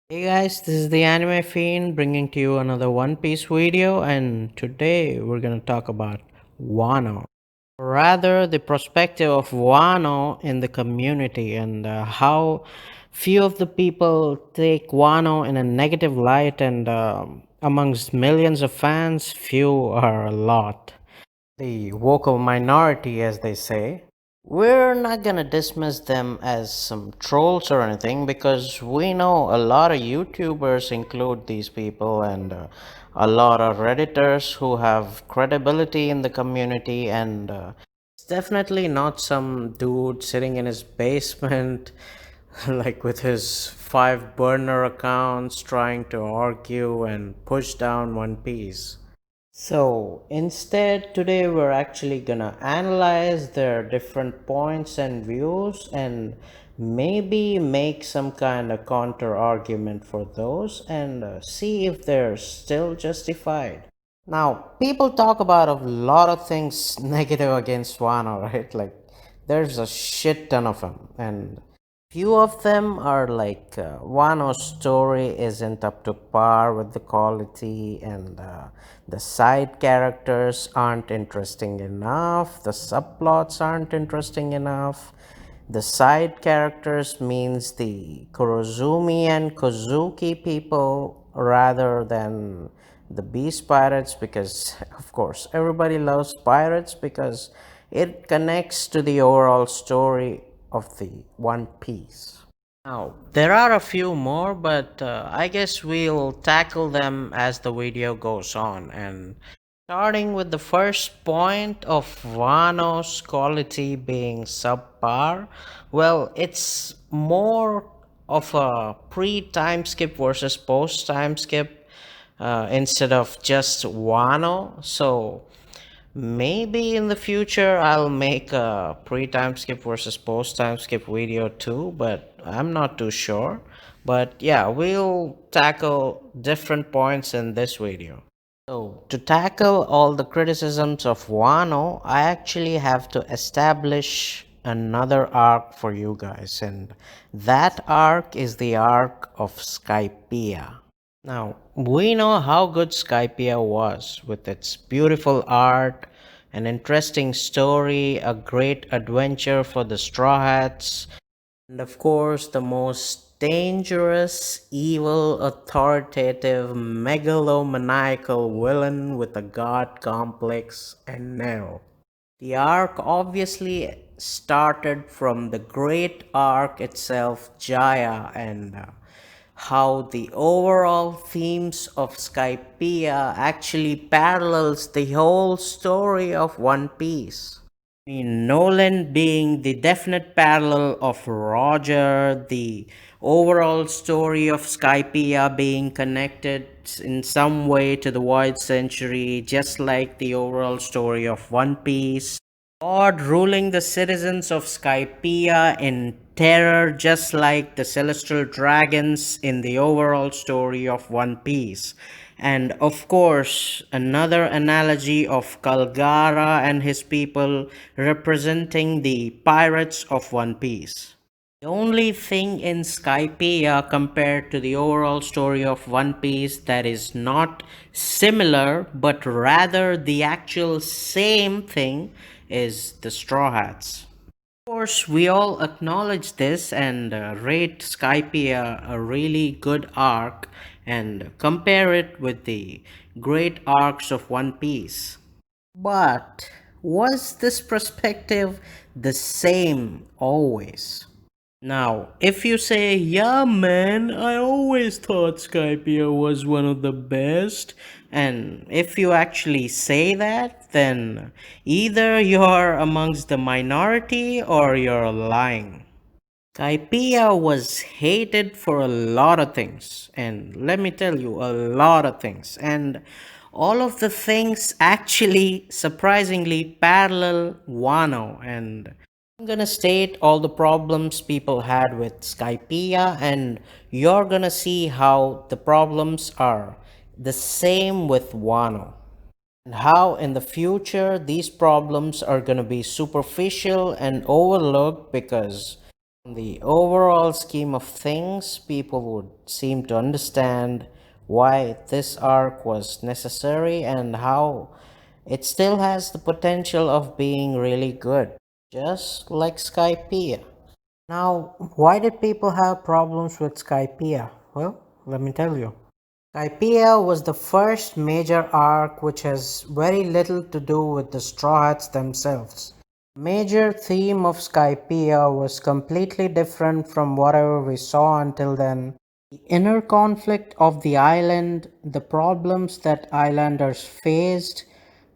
Hey guys, this is the Anime Fiend bringing to you another One Piece video, and today we're gonna talk about Wano. Rather, the perspective of Wano in the community and how few of the people take Wano in a negative light, and amongst millions of fans, few are a lot. The vocal minority, as they say. We're not gonna dismiss them as some trolls or anything because we know a lot of YouTubers include these people and a lot of Redditors who have credibility in the community, and it's definitely not some dude sitting in his basement like with his five burner accounts trying to argue and push down One Piece. So instead, today we're actually gonna analyze their different points and views and maybe make some kind of counter argument for those and see if they're still justified. Now, people talk about a lot of things negative against Wano, right? Like, there's a shit ton of them, and few of them are like Wano's story isn't up to par with the quality, and the side characters aren't interesting enough, the subplots aren't interesting enough. The side characters means the Kurozumi and Kozuki people rather than the Beast Pirates, because of course everybody loves pirates because it connects to the overall story of the One Piece. Now, there are a few more, but I guess we'll tackle them as the video goes on. And starting with the first point of Wano's quality being subpar, well, it's more of a pre time skip versus post time skip instead of just Wano. So maybe in the future I'll make a pre-time skip versus post-time skip video too, but I'm not too sure. But yeah, we'll tackle different points in this video. So to tackle all the criticisms of Wano, I actually have to establish another arc for you guys, and that arc is the arc of Skypiea. Now, we know how good Skypiea was with its beautiful art, an interesting story, a great adventure for the Straw Hats, and of course, the most dangerous, evil, authoritative, megalomaniacal villain with a god complex and Nero. The arc obviously started from the great arc itself, Jaya, and how the overall themes of Skypiea actually parallels the whole story of One Piece. I mean, Nolan being the definite parallel of Roger, the overall story of Skypiea being connected in some way to the Void Century, just like the overall story of One Piece. God ruling the citizens of Skypiea in terror, just like the celestial dragons in the overall story of One Piece. And of course, another analogy of Kalgara and his people representing the pirates of One Piece. The only thing in Skypiea compared to the overall story of One Piece that is not similar but rather the actual same thing is the Straw Hats. Of course, we all acknowledge this and rate Skypiea a really good arc and compare it with the great arcs of One Piece. But was this perspective the same always? Now, if you say, yeah, man, I always thought Skypiea was one of the best, and if you actually say that, then either you're amongst the minority or you're lying. Skypiea was hated for a lot of things, and let me tell you, a lot of things. And all of the things actually surprisingly parallel Wano, and I'm gonna state all the problems people had with Skypiea, and you're gonna see how the problems are the same with Wano. And how in the future these problems are gonna be superficial and overlooked because In the overall scheme of things, people would seem to understand why this arc was necessary and how it still has the potential of being really good, just like Skypiea. Now, why did people have problems with Skypiea? Well, let me tell you. Skypiea was the first major arc which has very little to do with the Straw Hats themselves. Major theme of Skypiea was completely different from whatever we saw until then. The inner conflict of the island, the problems that islanders faced,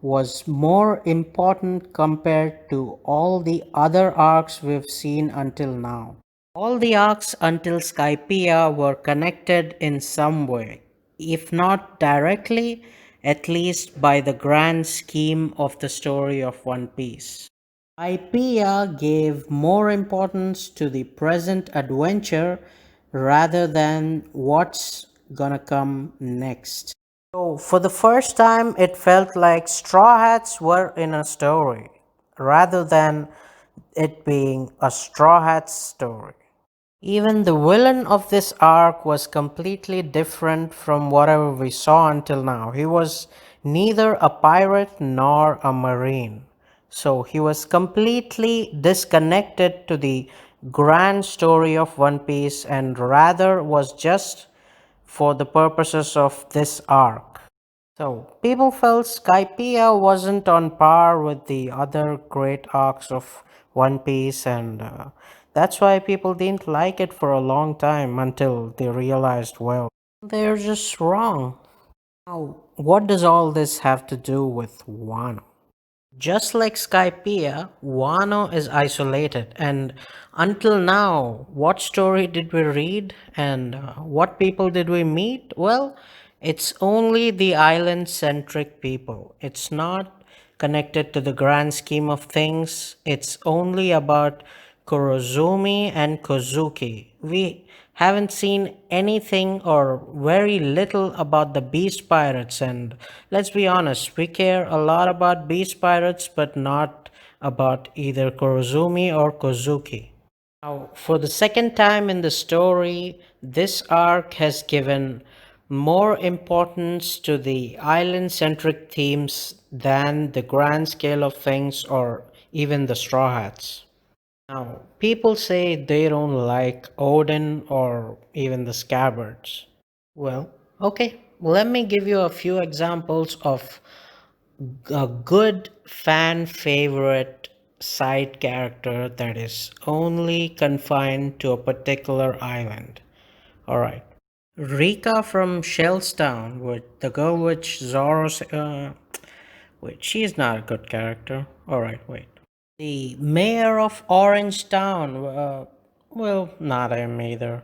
was more important compared to all the other arcs we've seen until now. All the arcs until Skypiea were connected in some way, if not directly, at least by the grand scheme of the story of One Piece. Skypiea gave more importance to the present adventure rather than what's gonna come next. So, for the first time, it felt like Straw Hats were in a story rather than it being a Straw Hats story. Even the villain of this arc was completely different from whatever we saw until now. He was neither a pirate nor a marine. So he was completely disconnected to the grand story of One Piece and rather was just for the purposes of this arc. So, people felt Skypiea wasn't on par with the other great arcs of One Piece, and that's why people didn't like it for a long time until they realized, well, they're just wrong. Now, what does all this have to do with Wano? Just like Skypiea, Wano is isolated, and until now, what story did we read and what people did we meet? Well, it's only the island centric people. It's not connected to the grand scheme of things, it's only about Kurozumi and Kozuki. We haven't seen anything or very little about the Beast Pirates, and let's be honest, we care a lot about Beast Pirates, but not about either Kurozumi or Kozuki. Now, for the second time in the story, this arc has given more importance to the island centric themes than the grand scale of things or even the Straw Hats. Now, people say they don't like Odin or even the Scabbards. Well, okay, let me give you a few examples of a good fan favorite side character that is only confined to a particular island. Alright. Rika from Shellstown, with the girl which Zoro's. Wait, she's not a good character. Alright, wait. The mayor of Orange Town, well, not him either.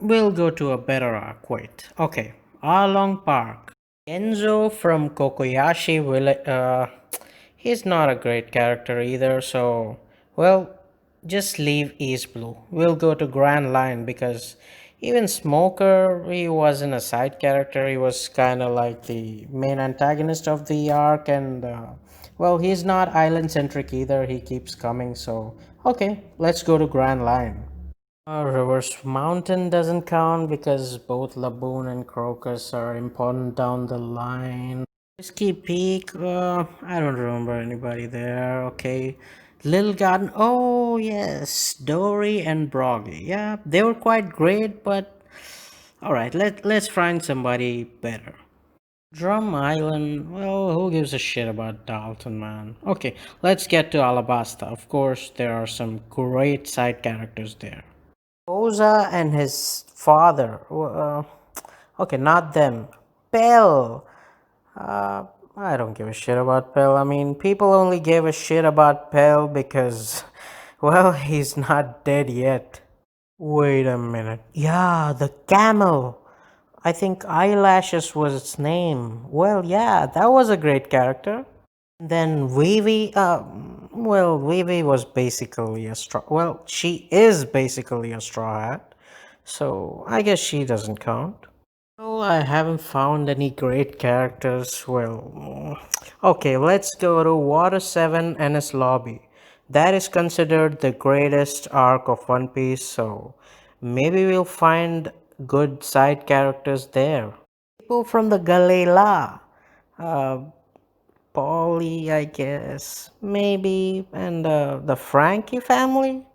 We'll go to a better arc. Wait. Okay. Arlong Park. Enzo from Kokoyashi Village. He's not a great character either, so, well, just leave East Blue. We'll go to Grand Line because even Smoker, he wasn't a side character. He was kind of like the main antagonist of the arc, and, well, he's not island centric either. He keeps coming, so, okay, let's go to Grand Line. Reverse Mountain doesn't count because both Laboon and Crocus are important down the line. Whiskey Peak, I don't remember anybody there. Okay. Little Garden, oh yes, Dory and Broggy. Yeah, they were quite great, but alright, let's find somebody better. Drum Island, well, who gives a shit about Dalton, man? Okay, let's get to Alabasta. Of course, there are some great side characters there. Koza and his father. Okay, not them. Pell. I don't give a shit about Pell. I mean, people only gave a shit about Pell because, well, he's not dead yet. Wait a minute. Yeah, the camel. I think Eyelashes was its name. Well, yeah, that was a great character. Then Vivi, well, Vivi was basically a straw. Well, she is basically a straw hat, so I guess she doesn't count. Well, I haven't found any great characters. Well, okay, let's go to Water 7 and its lobby. That is considered the greatest arc of One Piece, so maybe we'll find good side characters there. People from the Galela, uh, Polly, I guess, maybe, and the Frankie family.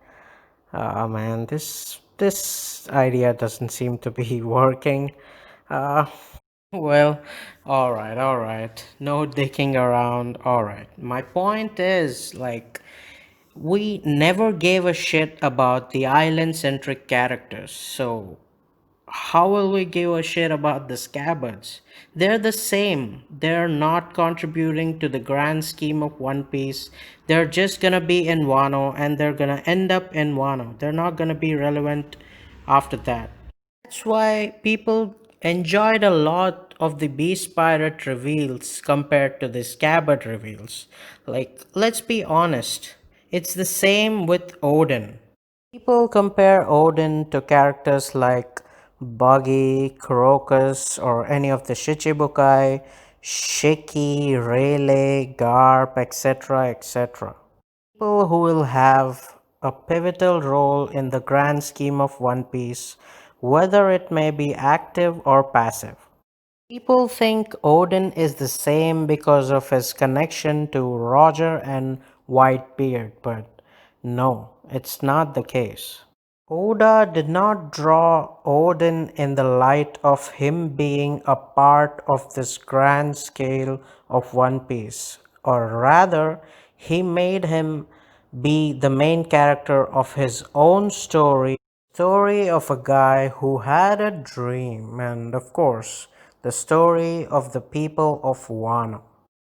Man, this idea doesn't seem to be working. Uh, well, all right. No dicking around. All right. My point is, like, we never gave a shit about the island-centric characters, so how will we give a shit about the scabbards? They're the same. They're not contributing to the grand scheme of One Piece. They're just gonna be in Wano and they're gonna end up in Wano. They're not gonna be relevant after that. That's why people enjoyed a lot of the Beast Pirate reveals compared to the Scabbard reveals. Like, let's be honest, it's the same with Odin. People compare Odin to characters like Buggy, Crocus, or any of the Shichibukai, Shiki, Rayleigh, Garp, etc. etc. People who will have a pivotal role in the grand scheme of One Piece, whether it may be active or passive. People think Odin is the same because of his connection to Roger and Whitebeard, but no, it's not the case. Oda did not draw Odin in the light of him being a part of this grand scale of One Piece, or rather, he made him be the main character of his own story of a guy who had a dream, and of course, the story of the people of Wano.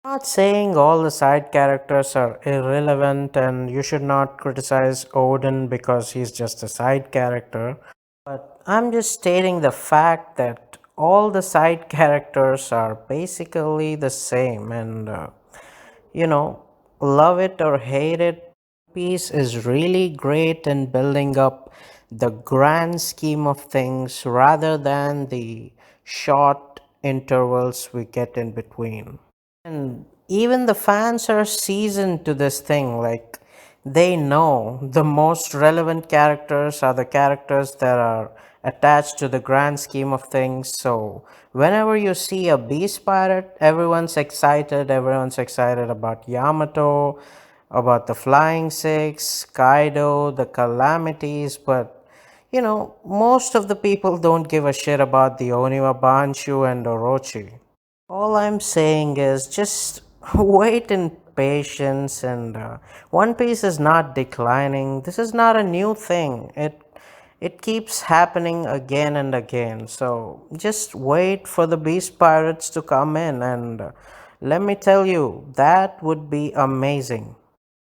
Not saying all the side characters are irrelevant and you should not criticize Odin because he's just a side character, but I'm just stating the fact that all the side characters are basically the same and you know, love it or hate it, Piece is really great in building up the grand scheme of things rather than the short intervals we get in between. And even the fans are seasoned to this thing. Like, they know the most relevant characters are the characters that are attached to the grand scheme of things. So, whenever you see a beast pirate, everyone's excited. Everyone's excited about Yamato, about the Flying Six, Kaido, the Calamities, but most of the people don't give a shit about the Oniwa Banshu and Orochi. All I'm saying is just wait in patience, and One Piece is not declining. This is not a new thing. It keeps happening again and again. So just wait for the Beast Pirates to come in, and let me tell you, that would be amazing.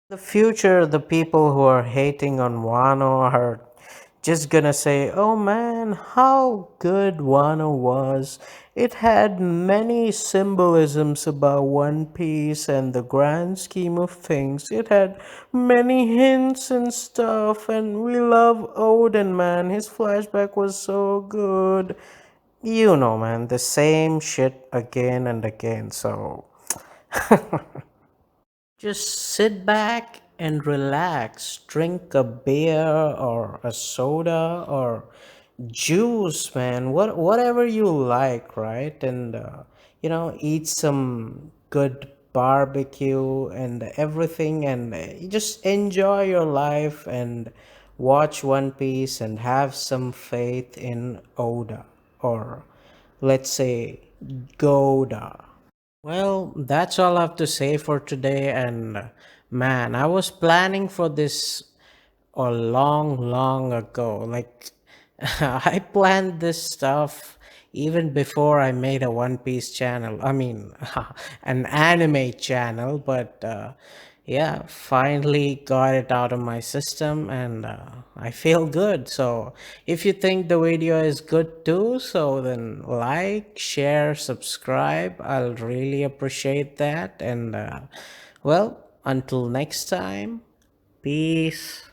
The future, the people who are hating on Wano are just gonna say, oh man, how good Wano was. It had many symbolisms about One Piece and the grand scheme of things. It had many hints and stuff, and we love Odin, man. His flashback was so good. You know, man, the same shit again and again. So just sit back and relax. Drink a beer or a soda or juice, man. Whatever you like, right? And eat some good barbecue and everything, and you just enjoy your life and watch One Piece and have some faith in Oda, or let's say Goda. Well, that's all I have to say for today. And man, I was planning for this a long ago. Like, I planned this stuff even before I made a One Piece channel. I mean, an anime channel, but yeah, finally got it out of my system and I feel good. So, if you think the video is good too, so then like, share, subscribe. I'll really appreciate that. And well, until next time, peace.